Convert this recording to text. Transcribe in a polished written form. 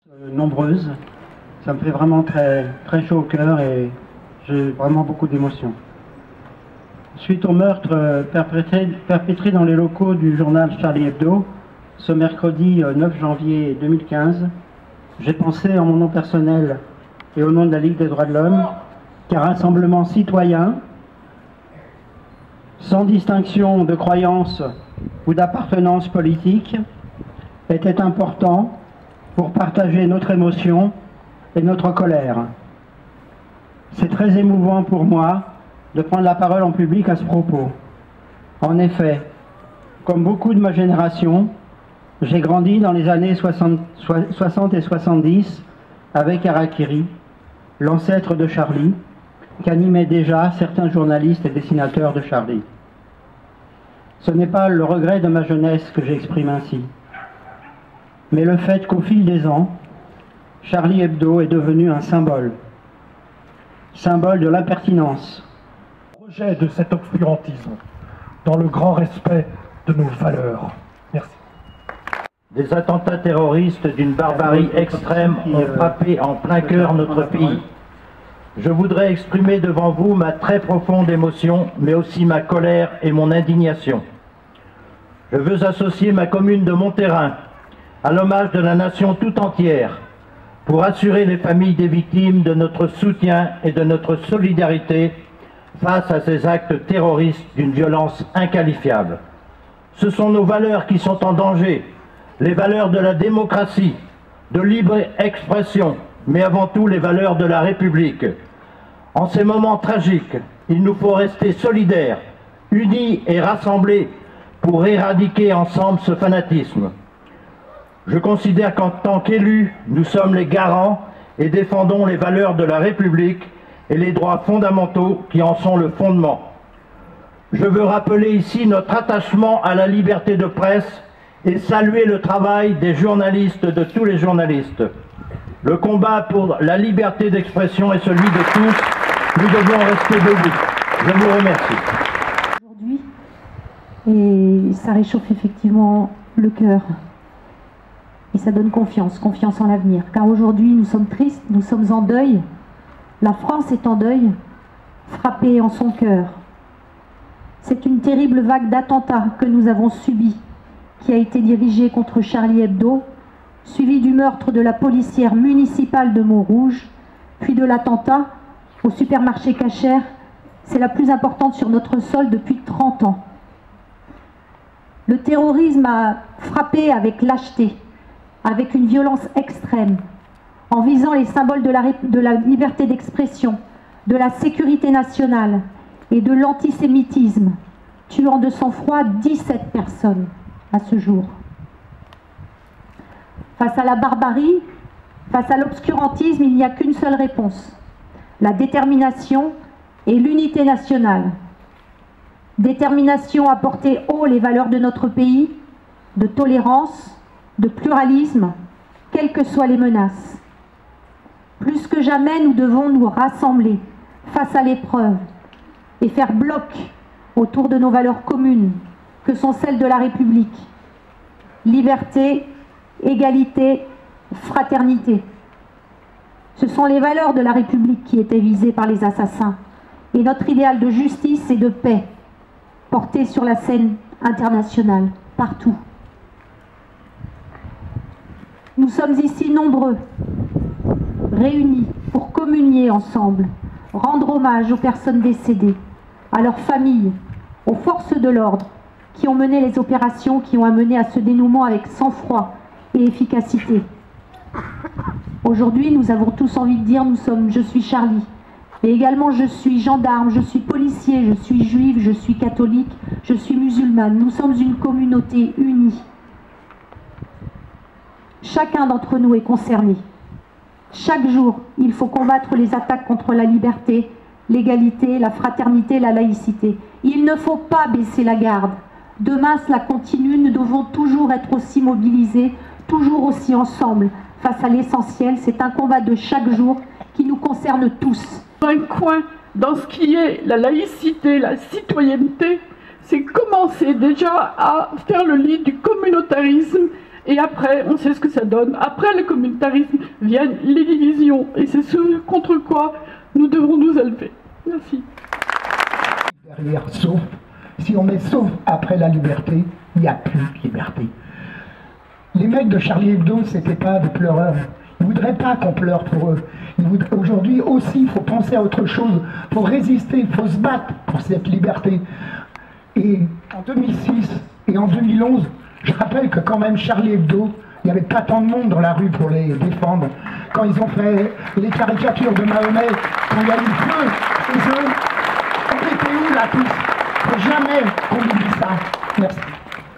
Nombreuses, ça me fait vraiment très chaud au cœur et j'ai vraiment beaucoup d'émotions. Suite au meurtre perpétré dans les locaux du journal Charlie Hebdo, ce mercredi 9 janvier 2015, j'ai pensé en mon nom personnel et au nom de la Ligue des droits de l'homme qu'un rassemblement citoyen, sans distinction de croyance ou d'appartenance politique, était important pour partager notre émotion et notre colère. C'est très émouvant pour moi de prendre la parole en public à ce propos. En effet, comme beaucoup de ma génération, j'ai grandi dans les années 60 et 70 avec Harakiri, l'ancêtre de Charlie, qu'animaient déjà certains journalistes et dessinateurs de Charlie. Ce n'est pas le regret de ma jeunesse que j'exprime ainsi, mais le fait qu'au fil des ans, Charlie Hebdo est devenu un symbole de l'impertinence. Rejet de cet obscurantisme, dans le grand respect de nos valeurs. Merci. Des attentats terroristes d'une barbarie extrême ont frappé en plein cœur notre pays. Je voudrais exprimer devant vous ma très profonde émotion, mais aussi ma colère et mon indignation. Je veux associer ma commune de Monterrain à l'hommage de la nation tout entière pour assurer les familles des victimes de notre soutien et de notre solidarité face à ces actes terroristes d'une violence inqualifiable. Ce sont nos valeurs qui sont en danger, les valeurs de la démocratie, de libre expression, mais avant tout les valeurs de la République. En ces moments tragiques, il nous faut rester solidaires, unis et rassemblés pour éradiquer ensemble ce fanatisme. Je considère qu'en tant qu'élus, nous sommes les garants et défendons les valeurs de la République et les droits fondamentaux qui en sont le fondement. Je veux rappeler ici notre attachement à la liberté de presse et saluer le travail des journalistes, de tous les journalistes. Le combat pour la liberté d'expression est celui de tous. Nous devons rester debout. Je vous remercie. Aujourd'hui, et ça réchauffe effectivement le cœur. Et ça donne confiance en l'avenir. Car aujourd'hui, nous sommes tristes, nous sommes en deuil. La France est en deuil, frappée en son cœur. C'est une terrible vague d'attentats que nous avons subie, qui a été dirigée contre Charlie Hebdo, suivie du meurtre de la policière municipale de Montrouge, puis de l'attentat au supermarché Cacher. C'est la plus importante sur notre sol depuis 30 ans. Le terrorisme a frappé avec lâcheté, avec une violence extrême, en visant les symboles de la liberté d'expression, de la sécurité nationale et de l'antisémitisme, tuant de sang-froid 17 personnes à ce jour. Face à la barbarie, face à l'obscurantisme, il n'y a qu'une seule réponse: la détermination et l'unité nationale. Détermination à porter haut les valeurs de notre pays, de tolérance, de pluralisme, quelles que soient les menaces. Plus que jamais, nous devons nous rassembler face à l'épreuve et faire bloc autour de nos valeurs communes, que sont celles de la République. Liberté, égalité, fraternité. Ce sont les valeurs de la République qui étaient visées par les assassins, et notre idéal de justice et de paix, porté sur la scène internationale, partout. Nous sommes ici nombreux, réunis pour communier ensemble, rendre hommage aux personnes décédées, à leurs familles, aux forces de l'ordre qui ont mené les opérations qui ont amené à ce dénouement avec sang-froid et efficacité. Aujourd'hui, nous avons tous envie de dire je suis Charlie, mais également je suis gendarme, je suis policier, je suis juive, je suis catholique, je suis musulmane. Nous sommes une communauté unie. Chacun d'entre nous est concerné. Chaque jour, il faut combattre les attaques contre la liberté, l'égalité, la fraternité, la laïcité. Il ne faut pas baisser la garde. Demain, cela continue. Nous devons toujours être aussi mobilisés, toujours aussi ensemble, face à l'essentiel. C'est un combat de chaque jour qui nous concerne tous. Un coin dans ce qui est la laïcité, la citoyenneté, c'est commencer déjà à faire le lit du communautarisme Et après, on sait ce que ça donne. Après le communautarisme viennent les divisions. Et c'est ce contre quoi nous devrons nous élever. Merci. Derrière, sauf, si on met sauf après la liberté, il n'y a plus de liberté. Les mecs de Charlie Hebdo, c'était pas des pleureurs. Ils ne voudraient pas qu'on pleure pour eux. Aujourd'hui aussi, il faut penser à autre chose. Il faut résister, il faut se battre pour cette liberté. Et en 2006 et en 2011, je rappelle que quand même Charlie Hebdo, il n'y avait pas tant de monde dans la rue pour les défendre. Quand ils ont fait les caricatures de Mahomet, quand il y a eu le feu, on était où là tous? Il ne faut jamais qu'on oublie ça. Merci.